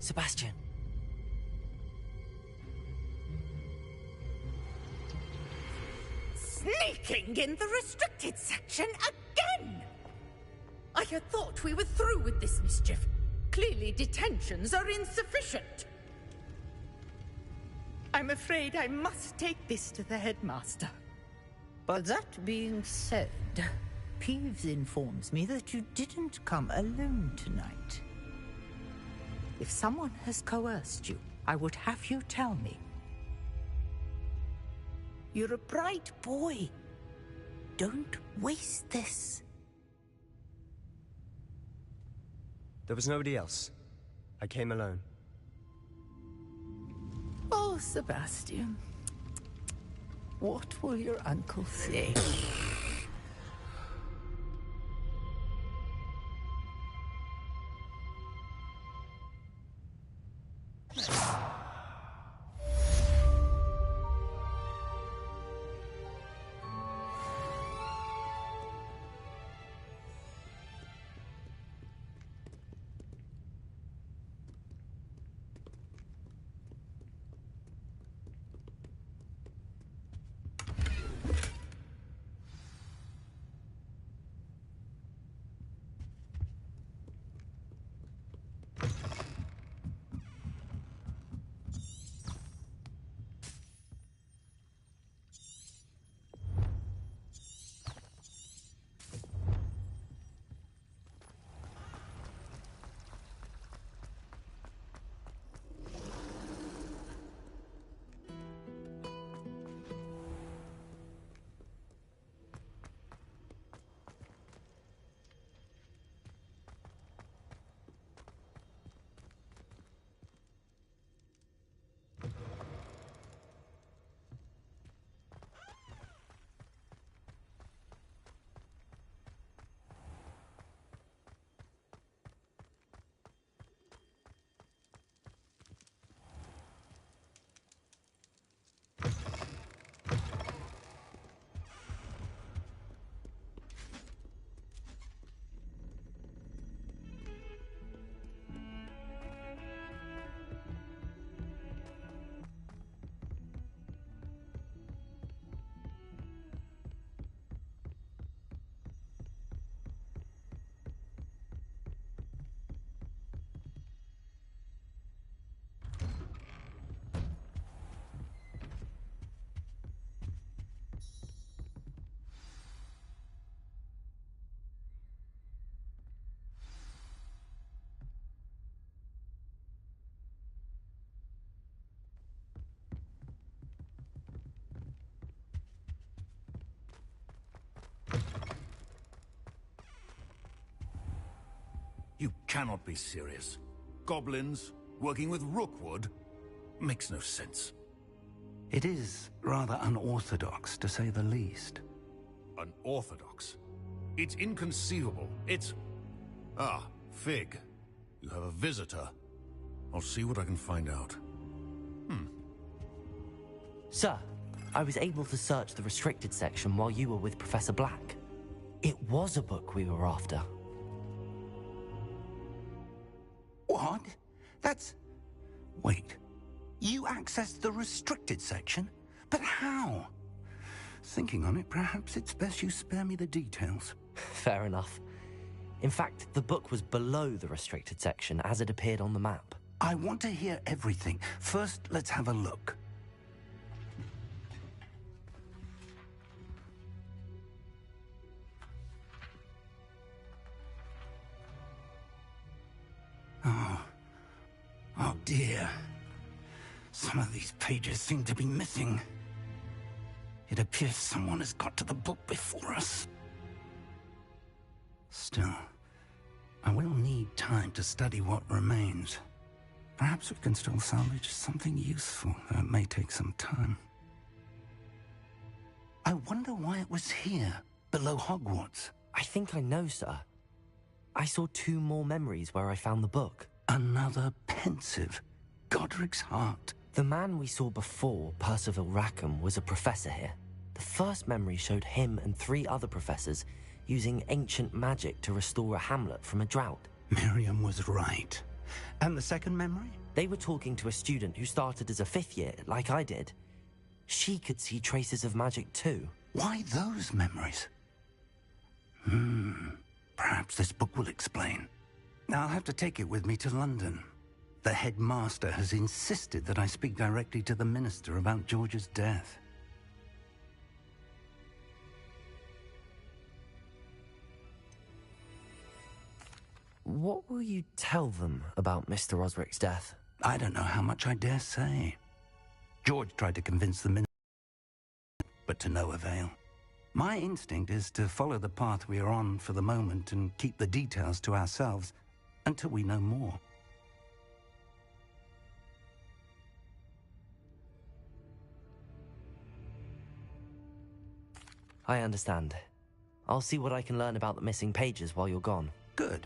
Sebastian. Sneaking in the restricted section again! I had thought we were through with this mischief. Clearly detentions are insufficient. I'm afraid I must take this to the headmaster. But that being said, Peeves informs me that you didn't come alone tonight. If someone has coerced you, I would have you tell me. You're a bright boy. Don't waste this. There was nobody else. I came alone. Oh, Sebastian. What will your uncle say? You cannot be serious. Goblins working with Rookwood makes no sense. It is rather unorthodox, to say the least. Unorthodox? It's inconceivable. It's... Ah, Fig. You have a visitor. I'll see what I can find out. Sir, I was able to search the restricted section while you were with Professor Black. It was a book we were after. What? That's... Wait. You accessed the restricted section? But how? Thinking on it, perhaps it's best you spare me the details. Fair enough. In fact, the book was below the restricted section as it appeared on the map. I want to hear everything. First, let's have a look. Oh dear. Some of these pages seem to be missing. It appears someone has got to the book before us. Still, I will need time to study what remains. Perhaps we can still salvage something useful, though it may take some time. I wonder why it was here, below Hogwarts. I think I know, sir. I saw 2 more memories where I found the book. Another pensive. Godric's heart. The man we saw before, Percival Rackham, was a professor here. The first memory showed him and 3 other professors using ancient magic to restore a hamlet from a drought. Miriam was right. And the second memory? They were talking to a student who started as a 5th year, like I did. She could see traces of magic too. Why those memories? Perhaps this book will explain. I'll have to take it with me to London. The headmaster has insisted that I speak directly to the minister about George's death. What will you tell them about Mr. Osric's death? I don't know how much I dare say. George tried to convince the minister, but to no avail. My instinct is to follow the path we are on for the moment and keep the details to ourselves until we know more. I understand. I'll see what I can learn about the missing pages while you're gone. Good.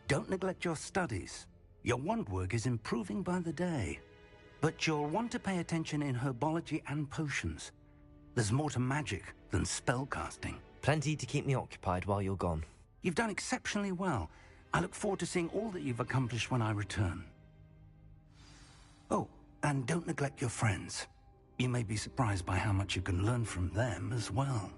Don't neglect your studies. Your wand work is improving by the day. But you'll want to pay attention in herbology and potions. There's more to magic than spellcasting. Plenty to keep me occupied while you're gone. You've done exceptionally well. I look forward to seeing all that you've accomplished when I return. Oh, and don't neglect your friends. You may be surprised by how much you can learn from them as well.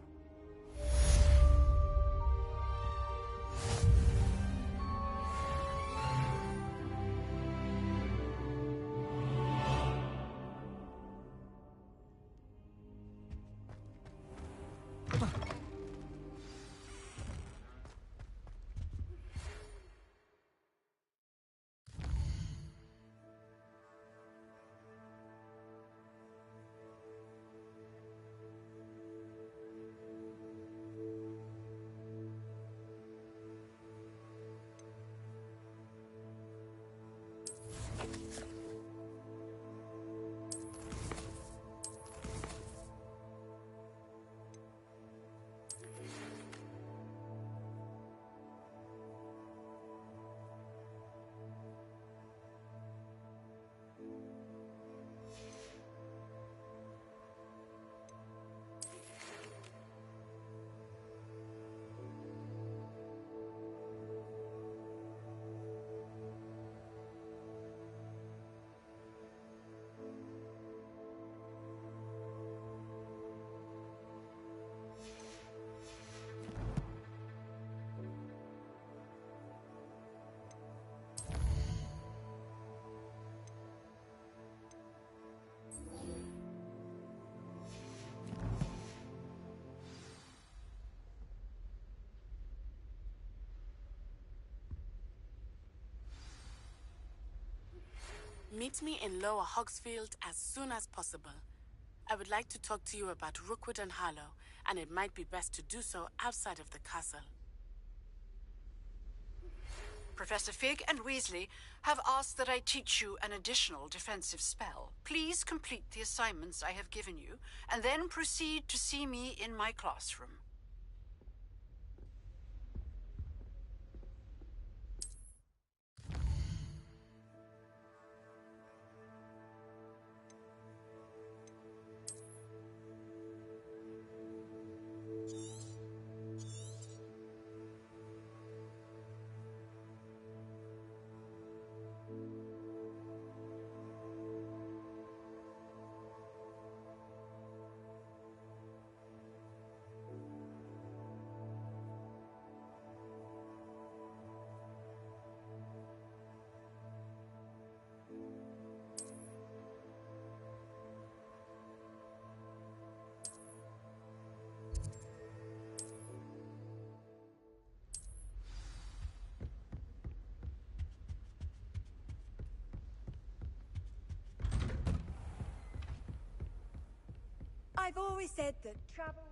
Meet me in Lower Hogsfield as soon as possible. I would like to talk to you about Rookwood and Harlow, and it might be best to do so outside of the castle. Professor Fig and Weasley have asked that I teach you an additional defensive spell. Please complete the assignments I have given you, and then proceed to see me in my classroom. I've always said that travel...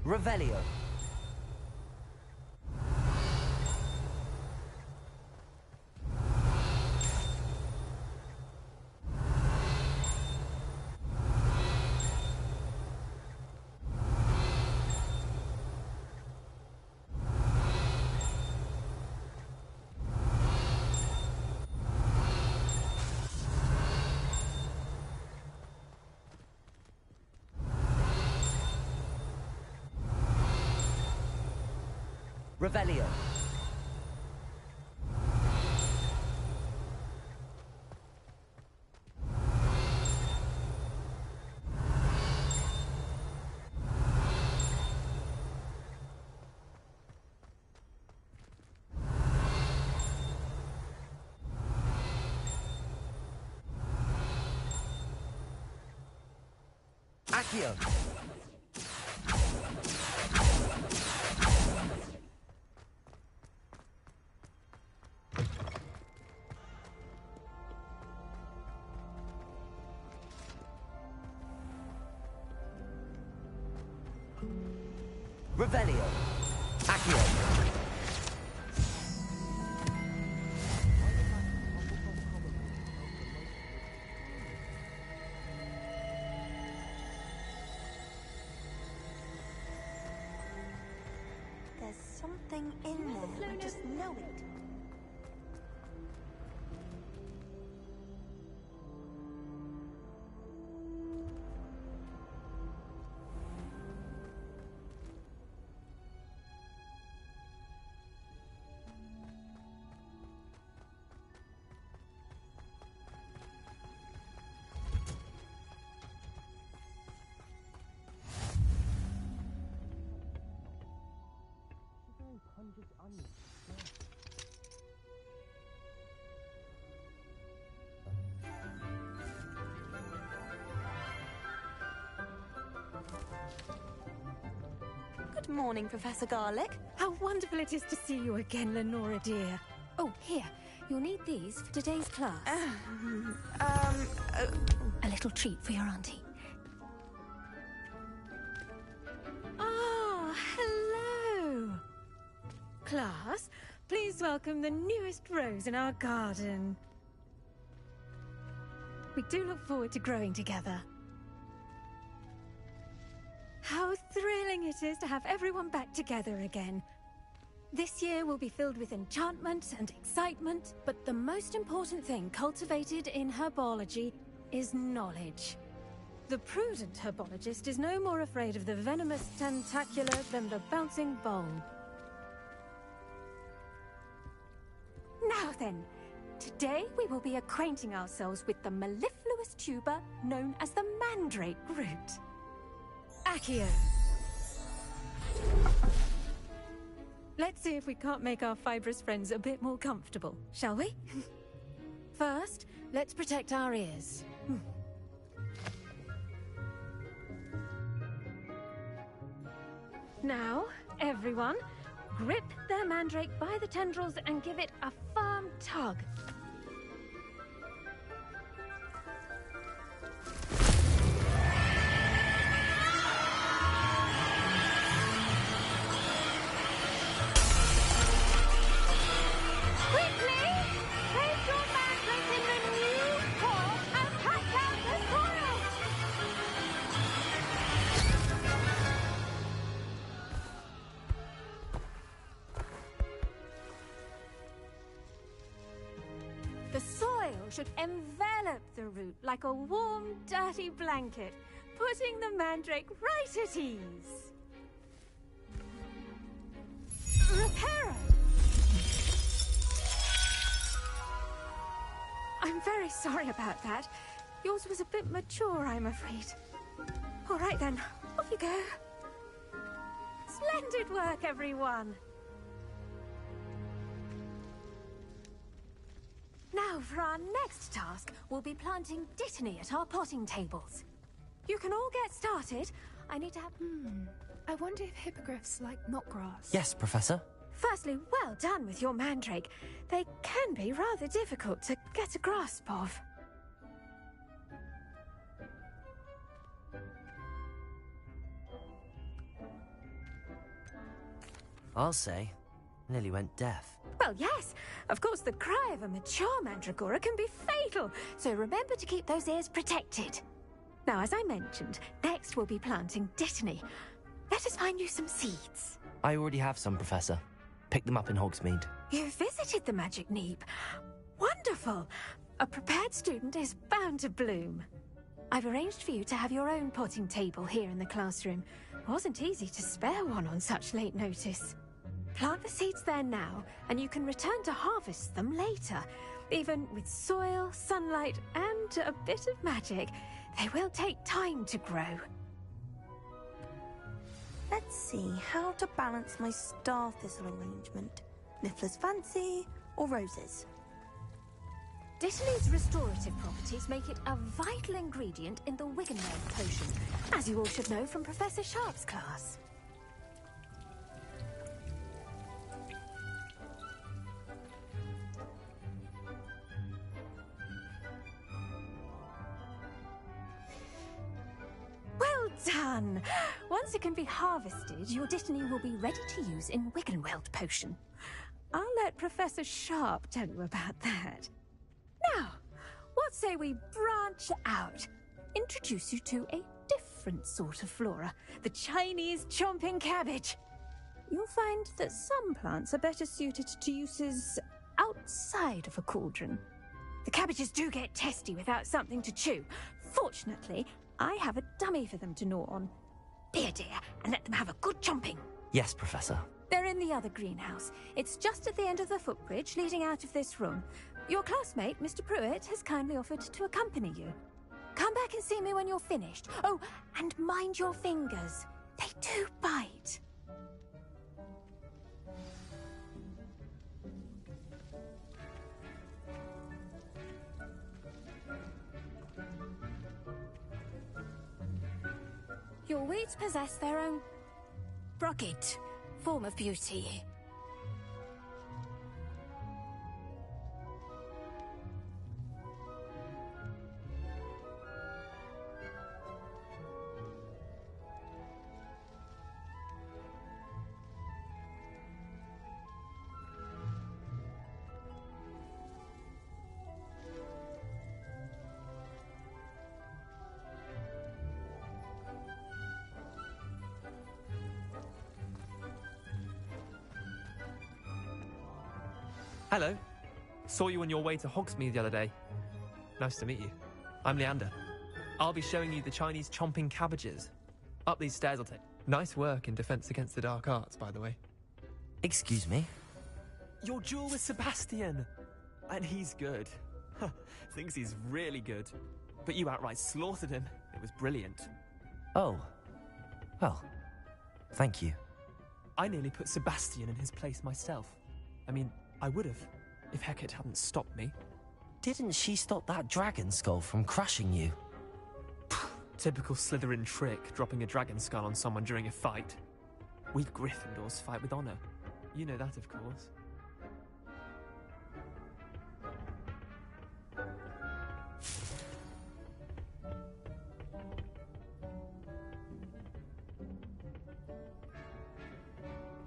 Revelio. Revelio. Accio. Revelio. Accio. There's something in there. I just know it. Good morning, Professor Garlic. How wonderful it is to see you again, Lenora dear. Oh, here. You'll need these for today's class. A little treat for your auntie. Ah, hello. Class, please welcome the newest rose in our garden. We do look forward to growing together. How thrilling it is to have everyone back together again. This year will be filled with enchantment and excitement, but the most important thing cultivated in herbology is knowledge. The prudent herbologist is no more afraid of the venomous tentacular than the bouncing bowl. Now then, today we will be acquainting ourselves with the mellifluous tuber known as the mandrake root. Accio. Let's see if we can't make our fibrous friends a bit more comfortable, shall we? First, let's protect our ears. Now, everyone, grip their mandrake by the tendrils and give it a firm tug. The soil should envelop the root like a warm, dirty blanket, putting the mandrake right at ease. Reparo! I'm very sorry about that. Yours was a bit mature, I'm afraid. All right then, off you go. Splendid work, everyone! Now, for our next task, we'll be planting dittany at our potting tables. You can all get started. I need to have... I wonder if hippogriffs like knotgrass. Yes, Professor. Firstly, well done with your mandrake. They can be rather difficult to get a grasp of. I'll say. Nearly went deaf. Well, yes. Of course, the cry of a mature mandragora can be fatal, so remember to keep those ears protected. Now, as I mentioned, next we'll be planting Dittany. Let us find you some seeds. I already have some, Professor. Picked them up in Hogsmeade. You visited the Magic Neep. Wonderful! A prepared student is bound to bloom. I've arranged for you to have your own potting table here in the classroom. It wasn't easy to spare one on such late notice. Plant the seeds there now, and you can return to harvest them later. Even with soil, sunlight, and a bit of magic, they will take time to grow. Let's see how to balance my star thistle arrangement. Niffler's fancy or roses? Dittany's restorative properties make it a vital ingredient in the Wiggenweld potion, as you all should know from Professor Sharp's class. Well done! Once it can be harvested, your Dittany will be ready to use in Wiggenweld potion. I'll let Professor Sharp tell you about that. Now, what say we branch out? Introduce you to a different sort of flora, the Chinese chomping cabbage. You'll find that some plants are better suited to uses outside of a cauldron. The cabbages do get testy without something to chew. Fortunately, I have a dummy for them to gnaw on. Be a dear and let them have a good chomping. Yes, Professor. They're in the other greenhouse. It's just at the end of the footbridge leading out of this room. Your classmate, Mr. Pruitt, has kindly offered to accompany you. Come back and see me when you're finished. Oh, and mind your fingers. They do bite. Your weeds possess their own rugged form of beauty. Hello. Saw you on your way to Hogsmeade the other day. Nice to meet you. I'm Leander. I'll be showing you the Chinese chomping cabbages. Up these stairs I'll take. Nice work in Defense Against the Dark Arts, by the way. Excuse me? Your duel with Sebastian! And he's good. Thinks he's really good. But you outright slaughtered him. It was brilliant. Oh. Well, thank you. I nearly put Sebastian in his place myself. I mean, I would have, if Hecate hadn't stopped me. Didn't she stop that dragon skull from crushing you? Typical Slytherin trick, dropping a dragon skull on someone during a fight. We Gryffindors fight with honor. You know that, of course.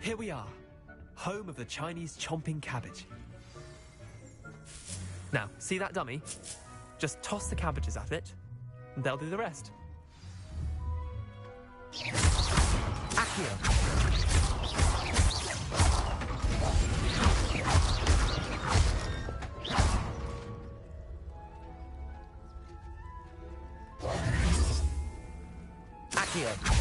Here we are. Home of the Chinese chomping cabbage. Now, see that dummy? Just toss the cabbages at it, and they'll do the rest. Accio! Accio!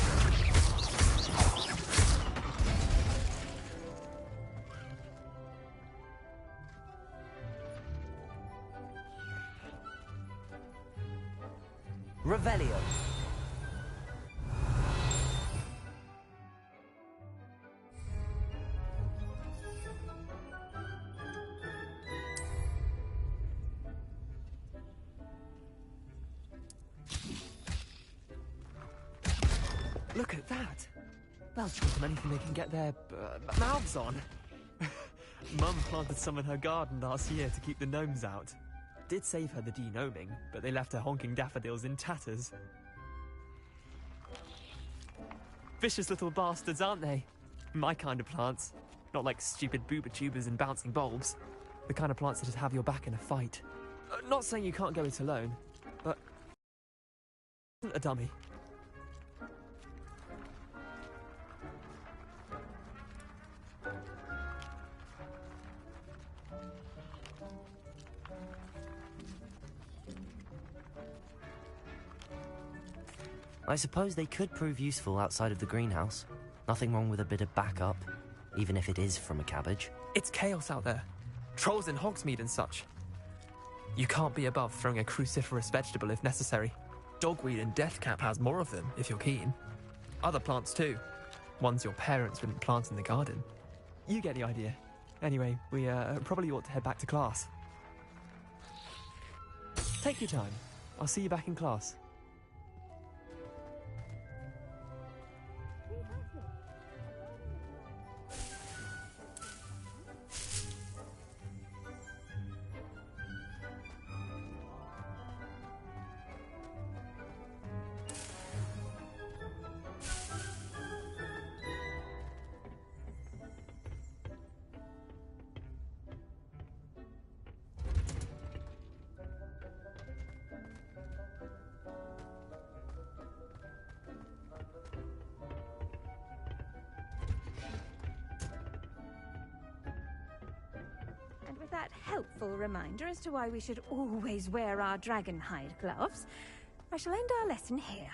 Revelio. Look at that! They'll choke on anything they can get their mouths on. Mum planted some in her garden last year to keep the gnomes out. Did save her the de-gnoming, but they left her honking daffodils in tatters. Vicious little bastards, aren't they? My kind of plants. Not like stupid booba tubers and bouncing bulbs. The kind of plants that'd have your back in a fight. Not saying you can't go it alone, but... a dummy. I suppose they could prove useful outside of the greenhouse. Nothing wrong with a bit of backup, even if it is from a cabbage. It's chaos out there. Trolls in Hogsmeade and such. You can't be above throwing a cruciferous vegetable if necessary. Dogweed and deathcap has more of them, if you're keen. Other plants too. Ones your parents wouldn't plant in the garden. You get the idea. Anyway, we probably ought to head back to class. Take your time. I'll see you back in class. With that helpful reminder as to why we should always wear our dragonhide gloves, I shall end our lesson here.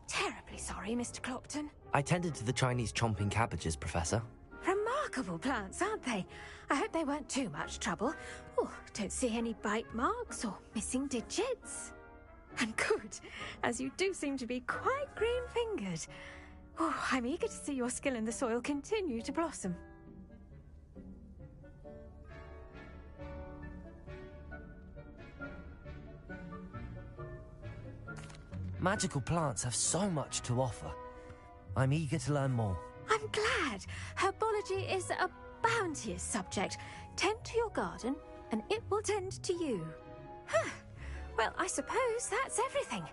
Terribly sorry, Mr. Clopton. I tended to the Chinese chomping cabbages, Professor. Remarkable plants, aren't they? I hope they weren't too much trouble. Oh, don't see any bite marks or missing digits. And good, as you do seem to be quite green-fingered. Oh, I'm eager to see your skill in the soil continue to blossom. Magical plants have so much to offer. I'm eager to learn more. I'm glad. Herbology is a bounteous subject. Tend to your garden, and it will tend to you. Huh. Well, I suppose that's everything.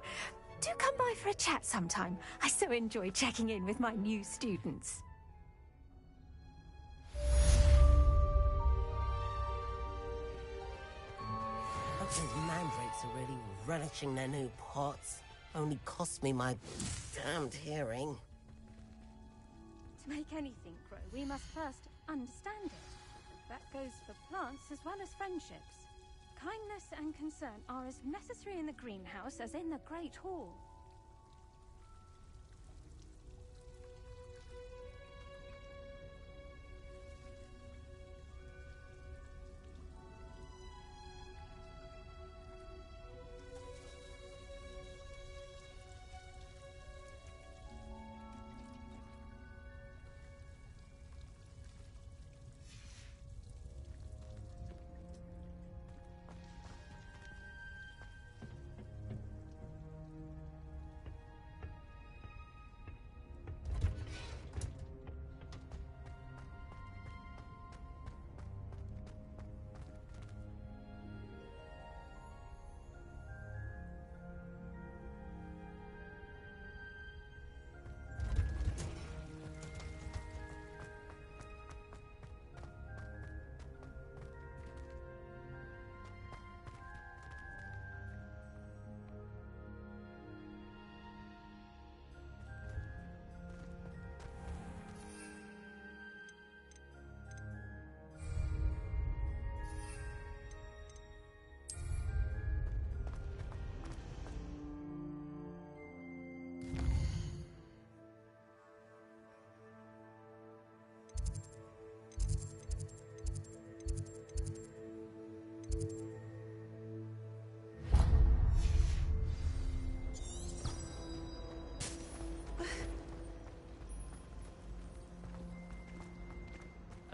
Do come by for a chat sometime. I so enjoy checking in with my new students. Those mandrakes are really relishing their new pots. Only cost me my damned hearing. To make anything grow, we must first understand it. That goes for plants as well as friendships. Kindness and concern are as necessary in the greenhouse as in the Great Hall.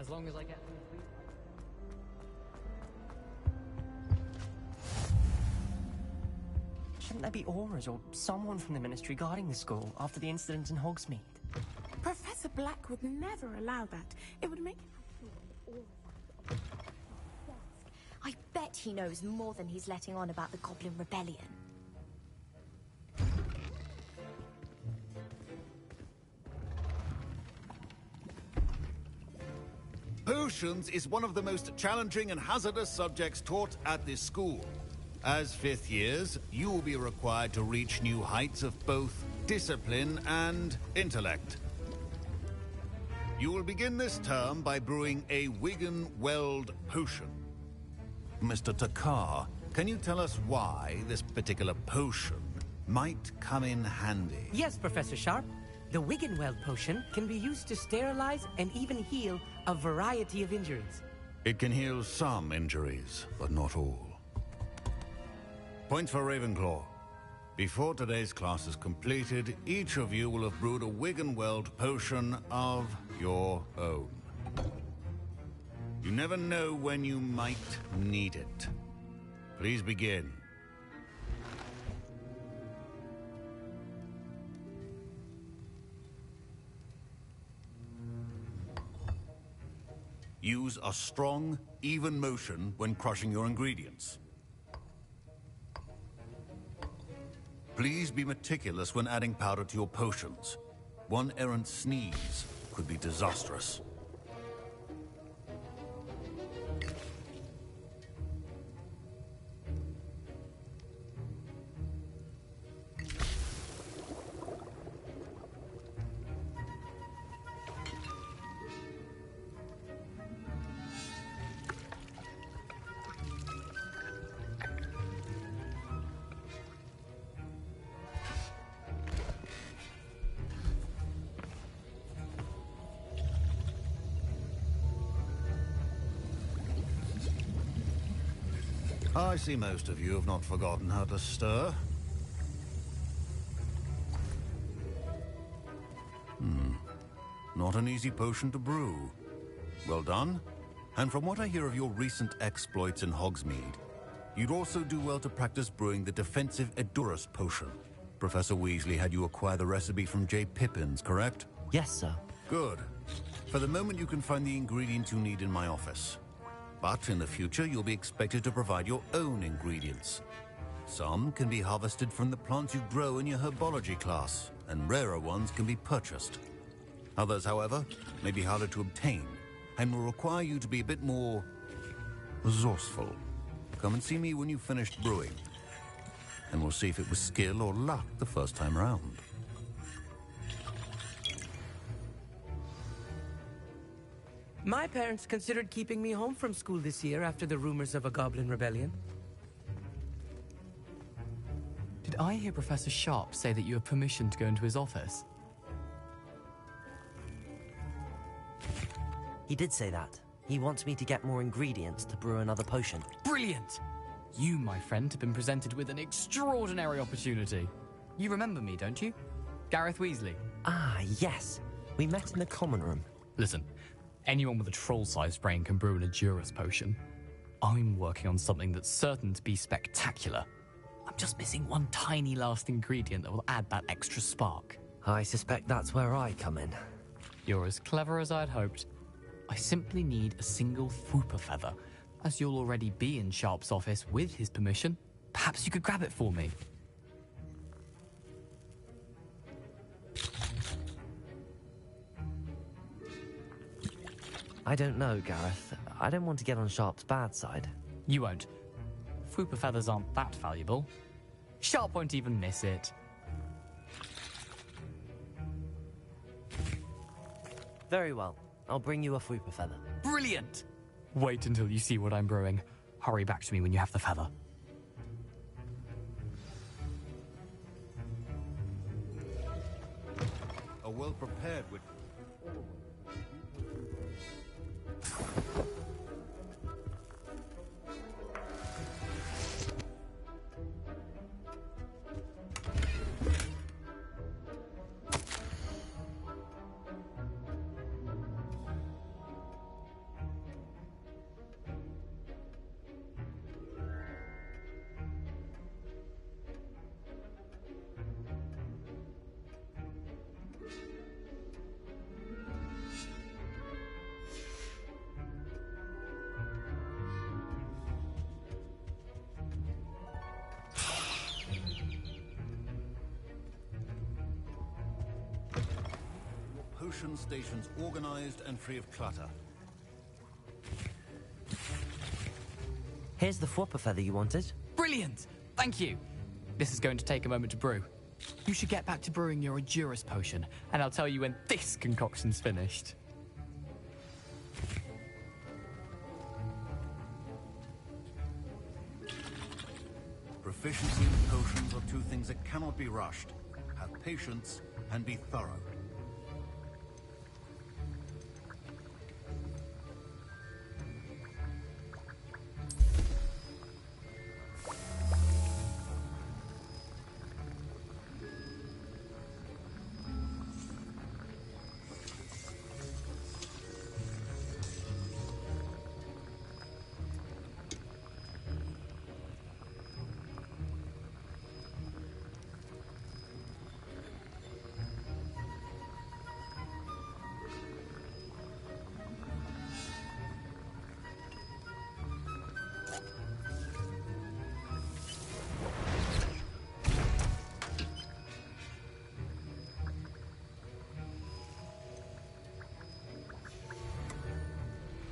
As long as I get... Shouldn't there be auras or someone from the Ministry guarding the school after the incident in Hogsmeade? Professor Black would never allow that. It would make him feel I bet he knows more than he's letting on about the Goblin Rebellion. potions is one of the most challenging and hazardous subjects taught at this school. As 5th years, you will be required to reach new heights of both discipline and intellect. You will begin this term by brewing a Wigan-Weld potion. Mr. Takar, can you tell us why this particular potion might come in handy? Yes, Professor Sharp. The Wigan-Weld potion can be used to sterilize and even heal a variety of injuries. It can heal some injuries, but not all. Points for Ravenclaw. Before today's class is completed, each of you will have brewed a Wigan-Weld potion of your own. You never know when you might need it. Please begin. Use a strong, even motion when crushing your ingredients. Please be meticulous when adding powder to your potions. One errant sneeze could be disastrous. I see most of you have not forgotten how to stir. Not an easy potion to brew. Well done. And from what I hear of your recent exploits in Hogsmeade, you'd also do well to practice brewing the defensive Edurus potion. Professor Weasley had you acquire the recipe from J. Pippins, correct? Yes, sir. Good. For the moment, you can find the ingredients you need in my office. But in the future, you'll be expected to provide your own ingredients. Some can be harvested from the plants you grow in your herbology class, and rarer ones can be purchased. Others, however, may be harder to obtain, and will require you to be a bit more resourceful. Come and see me when you've finished brewing, and we'll see if it was skill or luck the first time around. My parents considered keeping me home from school this year after the rumors of a goblin rebellion. Did I hear Professor Sharp say that you have permission to go into his office? He did say that. He wants me to get more ingredients to brew another potion. Brilliant! You, my friend, have been presented with an extraordinary opportunity. You remember me, don't you? Gareth Weasley. Ah, yes. We met in the common room. Listen, anyone with a troll-sized brain can brew an Edurus potion. I'm working on something that's certain to be spectacular. I'm just missing one tiny last ingredient that will add that extra spark. I suspect that's where I come in. You're as clever as I'd hoped. I simply need a single Fwooper feather. As you'll already be in Sharp's office with his permission, perhaps you could grab it for me. I don't know, Gareth. I don't want to get on Sharp's bad side. You won't. Fwooper feathers aren't that valuable. Sharp won't even miss it. Very well. I'll bring you a Fwooper feather. Brilliant! Wait until you see what I'm brewing. Hurry back to me when you have the feather. A well-prepared witch. Potion stations organized and free of clutter. Here's the flopper feather you wanted. Brilliant! Thank you! This is going to take a moment to brew. You should get back to brewing your Edurus potion, and I'll tell you when this concoction's finished. Proficiency in potions are two things that cannot be rushed. Have patience and be thorough.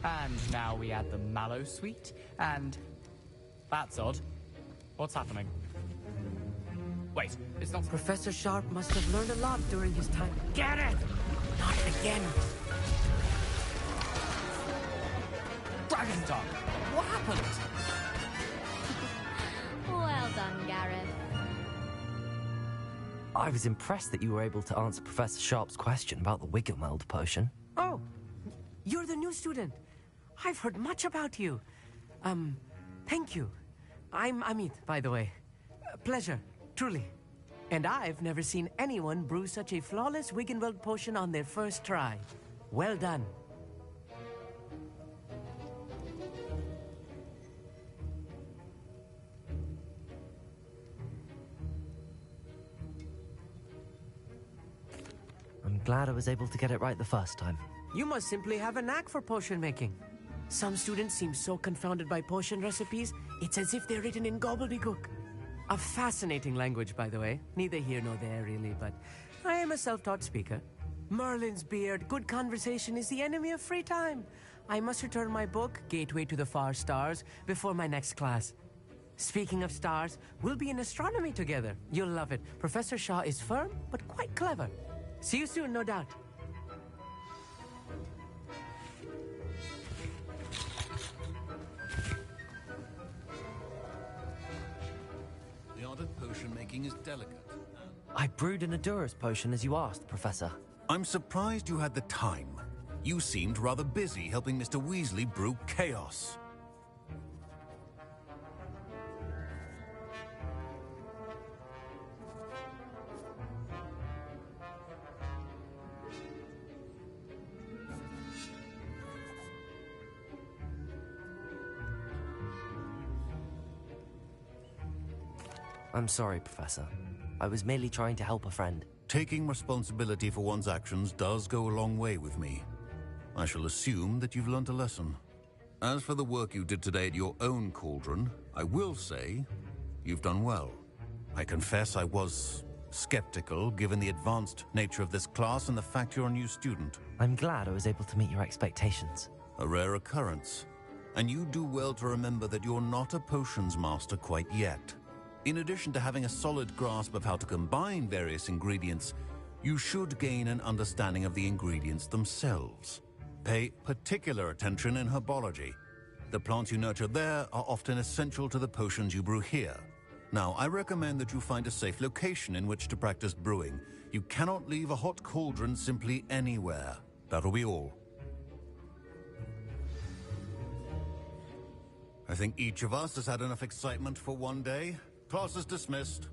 And now we add the mallow sweet, and... That's odd. What's happening? Wait, it's not... Professor Sharp must have learned a lot during his time. Get it! Not again! Dragon Tongue! What happened? Well done, Gareth. I was impressed that you were able to answer Professor Sharp's question about the Wiggenweld potion. Oh, you're the new student. I've heard much about you. Thank you. I'm Amit, by the way. Pleasure, truly. And I've never seen anyone brew such a flawless Wiggenweld potion on their first try. Well done. I'm glad I was able to get it right the first time. You must simply have a knack for potion making. Some students seem so confounded by potion recipes, it's as if they're written in gobbledygook. A fascinating language, by the way. Neither here nor there, really, but I am a self-taught speaker. Merlin's beard, good conversation is the enemy of free time. I must return my book, Gateway to the Far Stars, before my next class. Speaking of stars, we'll be in astronomy together. You'll love it. Professor Shaw is firm, but quite clever. See you soon, no doubt. The art of potion making is delicate. I brewed an Edurus potion as you asked, Professor. I'm surprised you had the time. You seemed rather busy helping Mr. Weasley brew chaos. I'm sorry, Professor. I was merely trying to help a friend. Taking responsibility for one's actions does go a long way with me. I shall assume that you've learnt a lesson. As for the work you did today at your own cauldron, I will say you've done well. I confess I was skeptical, given the advanced nature of this class and the fact you're a new student. I'm glad I was able to meet your expectations. A rare occurrence. And you do well to remember that you're not a potions master quite yet. In addition to having a solid grasp of how to combine various ingredients, you should gain an understanding of the ingredients themselves. Pay particular attention in herbology. The plants you nurture there are often essential to the potions you brew here. Now, I recommend that you find a safe location in which to practice brewing. You cannot leave a hot cauldron simply anywhere. That'll be all. I think each of us has had enough excitement for one day. Class is dismissed.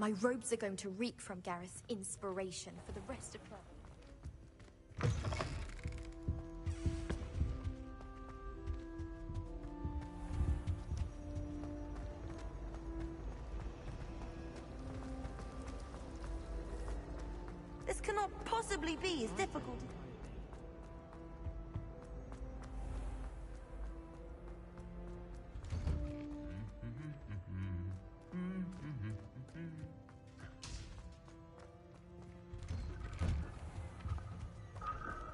My robes are going to reek from Gareth's inspiration for the rest of her. This cannot possibly be as difficult.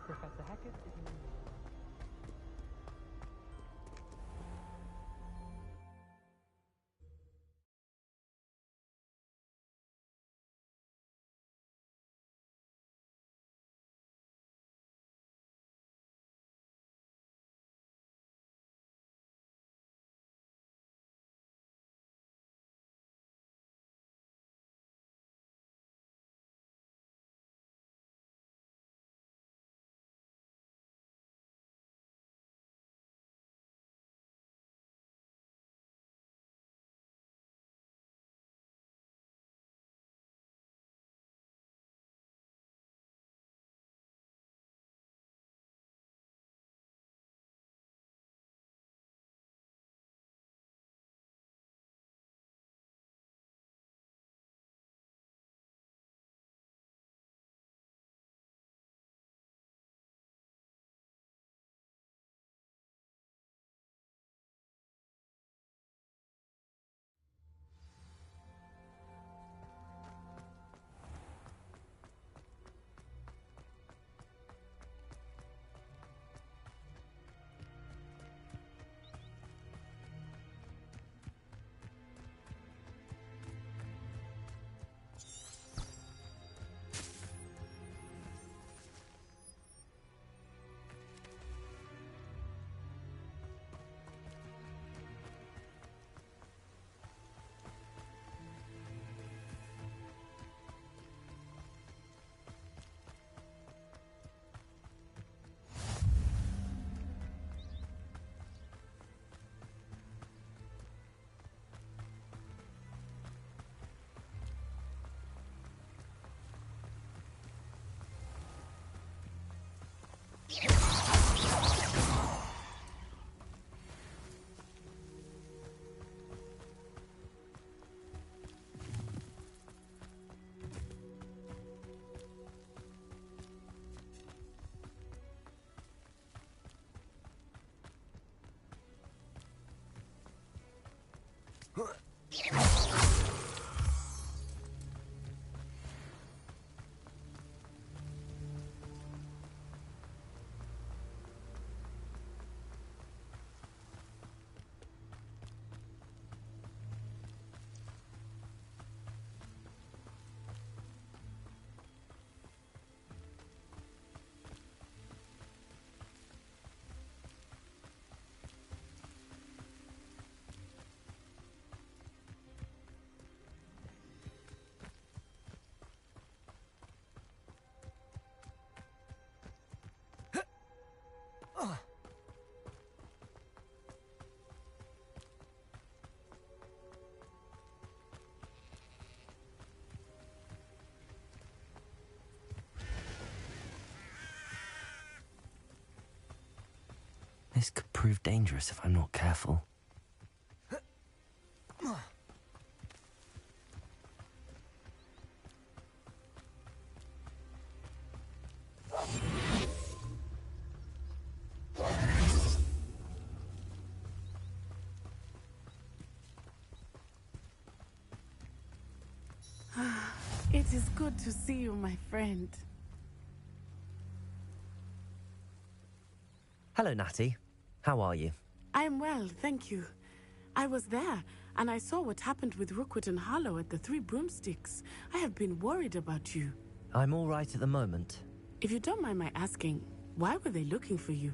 Professor Hackett is in... This could prove dangerous if I'm not careful. It is good to see you, my friend. Hello, Natty. How are you? I'm well, thank you. I was there, and I saw what happened with Rookwood and Harlow at the Three Broomsticks. I have been worried about you. I'm all right at the moment. If you don't mind my asking, why were they looking for you?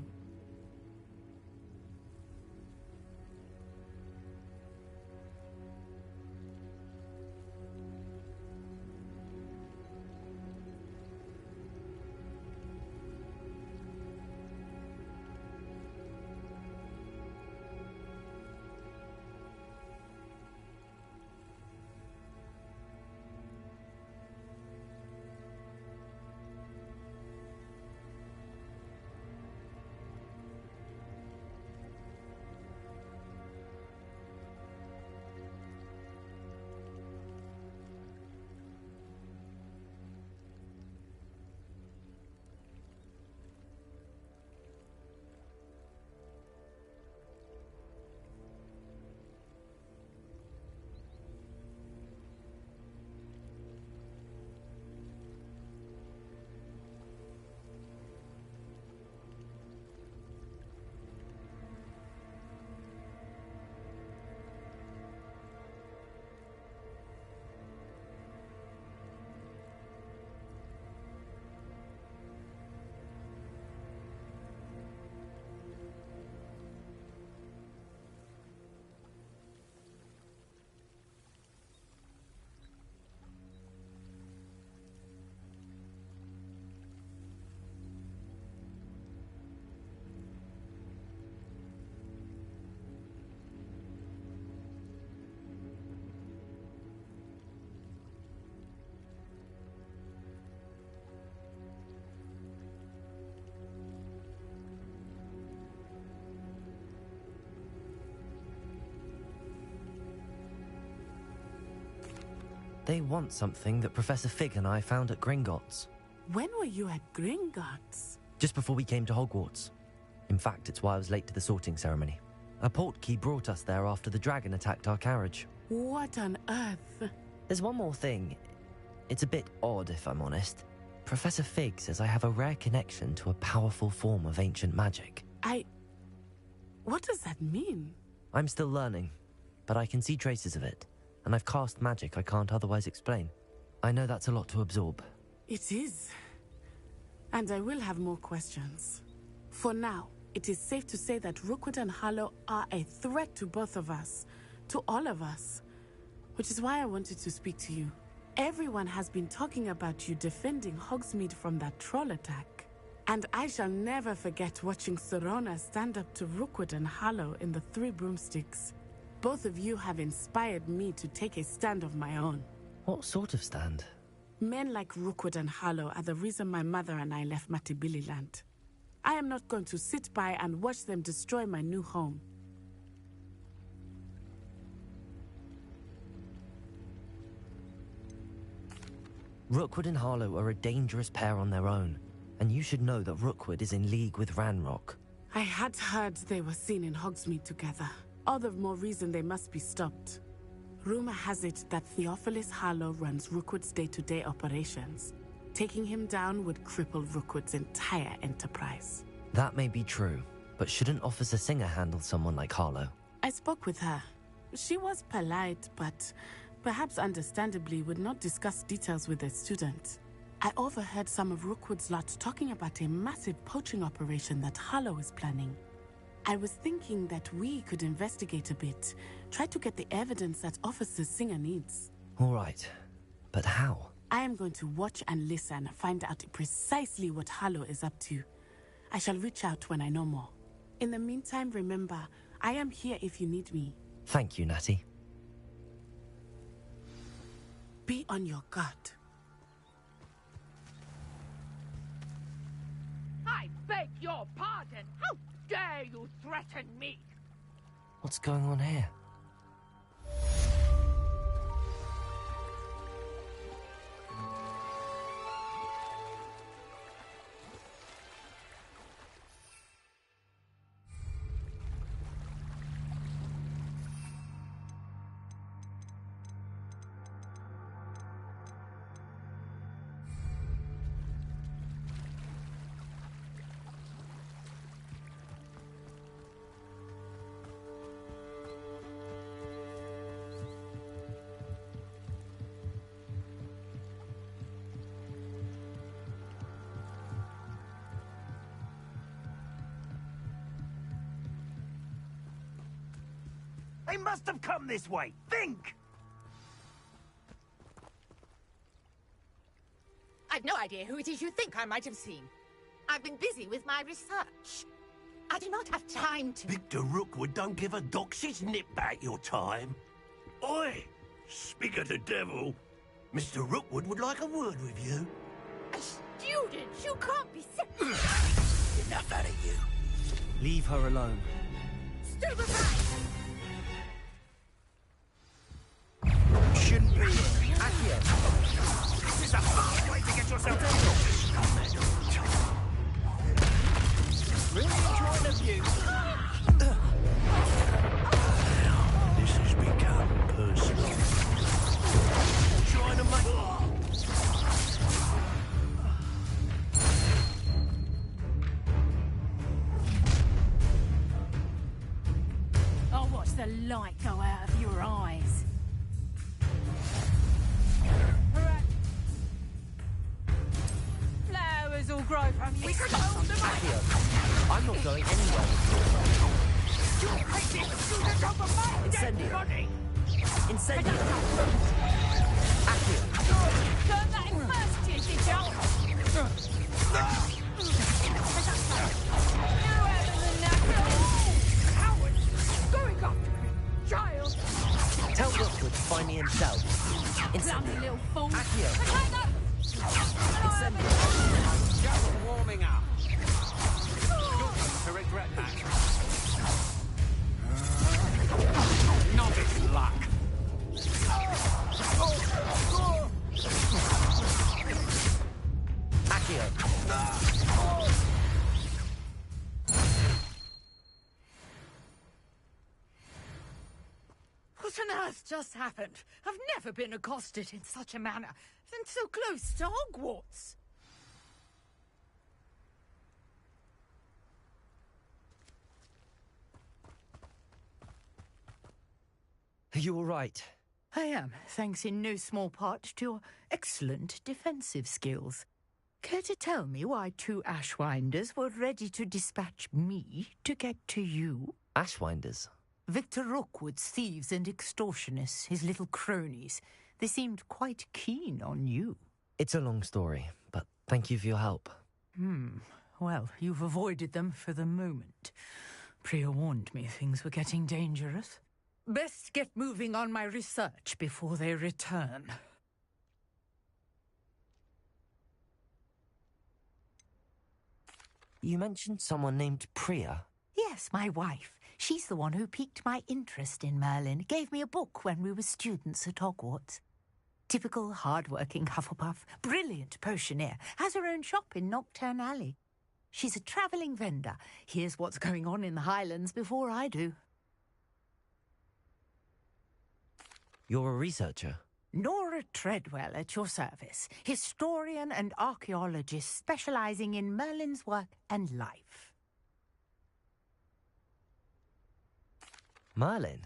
They want something that Professor Fig and I found at Gringotts. When were you at Gringotts? Just before we came to Hogwarts. In fact, it's why I was late to the sorting ceremony. A portkey brought us there after the dragon attacked our carriage. What on earth? There's one more thing. It's a bit odd, if I'm honest. Professor Fig says I have a rare connection to a powerful form of ancient magic. What does that mean? I'm still learning, but I can see traces of it, and I've cast magic I can't otherwise explain. I know that's a lot to absorb. It is. And I will have more questions. For now, it is safe to say that Rookwood and Harlow are a threat to both of us, to all of us, which is why I wanted to speak to you. Everyone has been talking about you defending Hogsmeade from that troll attack. And I shall never forget watching Serona stand up to Rookwood and Harlow in the Three Broomsticks. Both of you have inspired me to take a stand of my own. What sort of stand? Men like Rookwood and Harlow are the reason my mother and I left Matabeleland. I am not going to sit by and watch them destroy my new home. Rookwood and Harlow are a dangerous pair on their own, and you should know that Rookwood is in league with Ranrock. I had heard they were seen in Hogsmeade together. All the more reason they must be stopped. Rumor has it that Theophilus Harlow runs Rookwood's day-to-day operations. Taking him down would cripple Rookwood's entire enterprise. That may be true, but shouldn't Officer Singer handle someone like Harlow? I spoke with her. She was polite, but perhaps understandably would not discuss details with a student. I overheard some of Rookwood's lot talking about a massive poaching operation that Harlow is planning. I was thinking that we could investigate a bit, try to get the evidence that Officer Singer needs. All right, but how? I am going to watch and listen, find out precisely what Harlow is up to. I shall reach out when I know more. In the meantime, remember, I am here if you need me. Thank you, Natty. Be on your guard. I beg your pardon. How dare you threaten me? What's going on here? They must have come this way. Think! I've no idea who it is you think I might have seen. I've been busy with my research. I do not have time to... Victor Rookwood don't give a doxy's nip back your time. Oi! Speak of the devil. Mr. Rookwood would like a word with you. A student? You can't be serious. Enough out of you. Leave her alone. Stupefy! Shouldn't be here. Accio. This is a fast way to get yourself Really enjoying the view. This has become personal. Trying to make... I'll watch the light go out of your eyes. Flowers will grow from you. Accio, I'm not going anywhere. Incendio. Incendio. Accio. Learn that in first year, did you? You having the knacker? Howard! Going after me! Child! Tell Rookwood to find me himself. Clumsy Incendio. little fool. Accio. Incendio. Just warming up. You're going to regret that. Not his luck. What on earth just happened? I've never been accosted in such a manner, and so close to Hogwarts. Are you all right? I am, thanks in no small part to your excellent defensive skills. Care to tell me why 2 Ashwinders were ready to dispatch me to get to you? Ashwinders? Victor Rookwood's thieves and extortionists, his little cronies. They seemed quite keen on you. It's a long story, but thank you for your help. Well, you've avoided them for the moment. Priya warned me things were getting dangerous. Best get moving on my research before they return. You mentioned someone named Priya. Yes, my wife. She's the one who piqued my interest in Merlin. Gave me a book when we were students at Hogwarts. Typical hard-working Hufflepuff, brilliant potioneer, has her own shop in Nocturne Alley. She's a travelling vendor. Hears what's going on in the Highlands before I do. You're a researcher? Nora Treadwell at your service, historian and archaeologist specialising in Merlin's work and life. Merlin?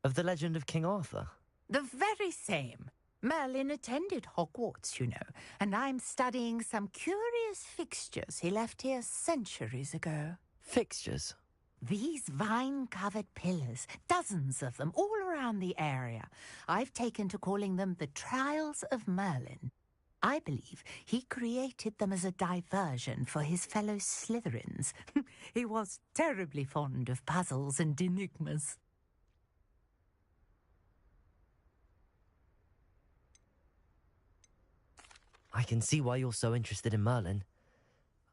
Of the legend of King Arthur? The very same. Merlin attended Hogwarts, you know, and I'm studying some curious fixtures he left here centuries ago. Fixtures? These vine-covered pillars, dozens of them, all around the area. I've taken to calling them the Trials of Merlin. I believe he created them as a diversion for his fellow Slytherins. He was terribly fond of puzzles and enigmas. I can see why you're so interested in Merlin.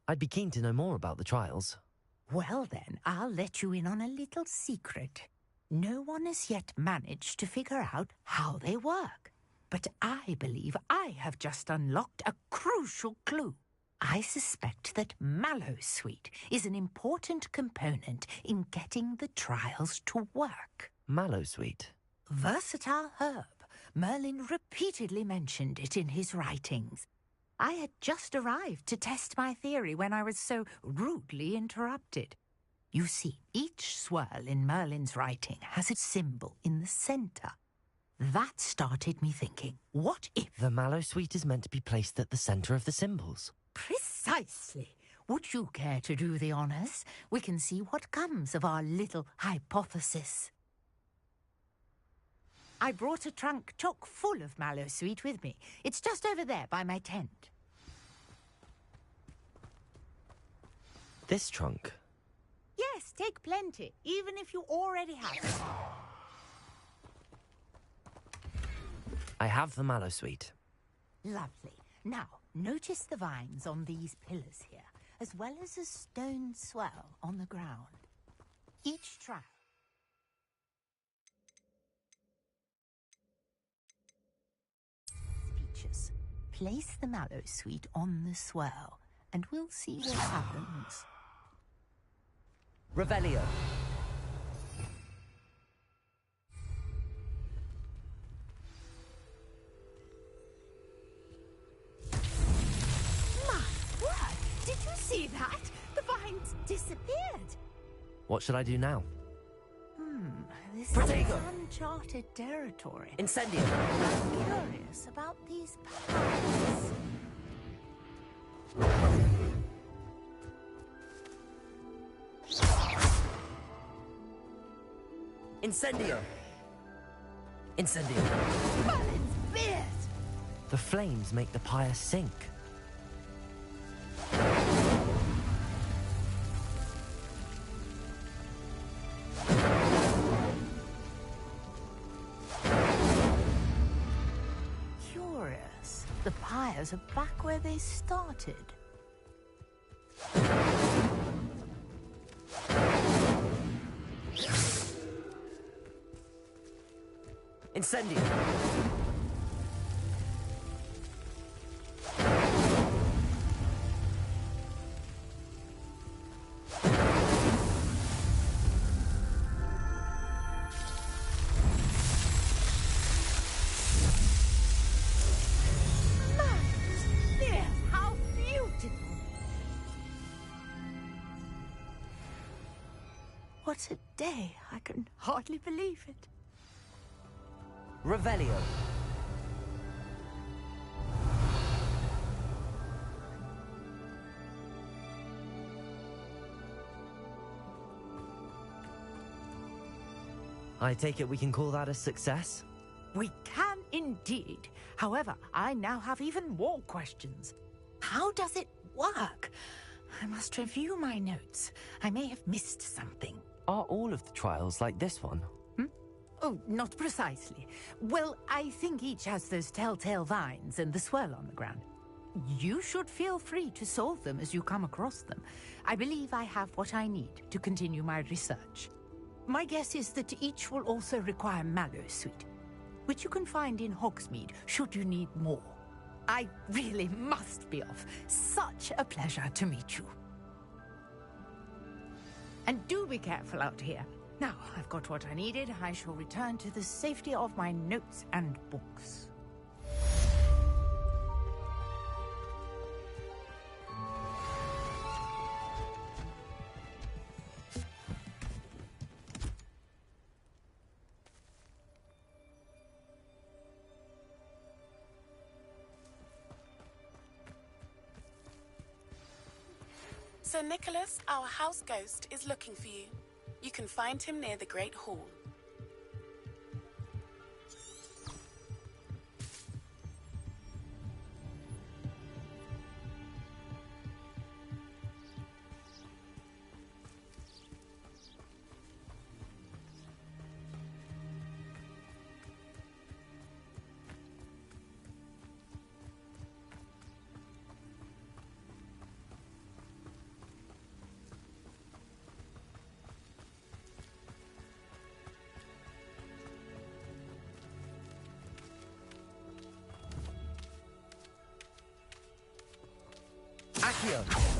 I'd be keen to know more about the trials. Well then, I'll let you in on a little secret. No one has yet managed to figure out how they work. But I believe I have just unlocked a crucial clue. I suspect that Mallowsweet is an important component in getting the trials to work. Mallowsweet? Versatile herb. Merlin repeatedly mentioned it in his writings. I had just arrived to test my theory when I was so rudely interrupted. You see, each swirl in Merlin's writing has a symbol in the centre. That started me thinking, what if... The Mallowsweet is meant to be placed at the centre of the symbols. Precisely. Would you care to do the honours? We can see what comes of our little hypothesis. I brought a trunk chock full of Mallowsweet with me. It's just over there by my tent. This trunk? Yes, take plenty, even if you already have it. I have the Mallowsweet. Lovely. Now, notice the vines on these pillars here, as well as a stone swell on the ground. Each track. Speeches. Place the Mallowsweet on the swell, and we'll see what happens. Revelio. My word! Did you see that? The vines disappeared. What should I do now? This Protego. is uncharted territory. Incendio. I'm curious about these paths. Incendio. Incendio. Merlin's beard! The flames make the pyre sink. Curious. The pyres are back where they started. Incendio. What a day. I can hardly believe it. Revelio. I take it we can call that a success? We can indeed. However, I now have even more questions. How does it work? I must review my notes. I may have missed something. Are all of the trials like this one? Oh, not precisely. Well, I think each has those telltale vines and the swirl on the ground. You should feel free to solve them as you come across them. I believe I have what I need to continue my research. My guess is that each will also require mallow sweet, which you can find in Hogsmeade should you need more. I really must be off. Such a pleasure to meet you. And do be careful out here. Now, I've got what I needed. I shall return to the safety of my notes and books. Sir Nicholas, our house ghost, is looking for you. You can find him near the Great Hall. Accio!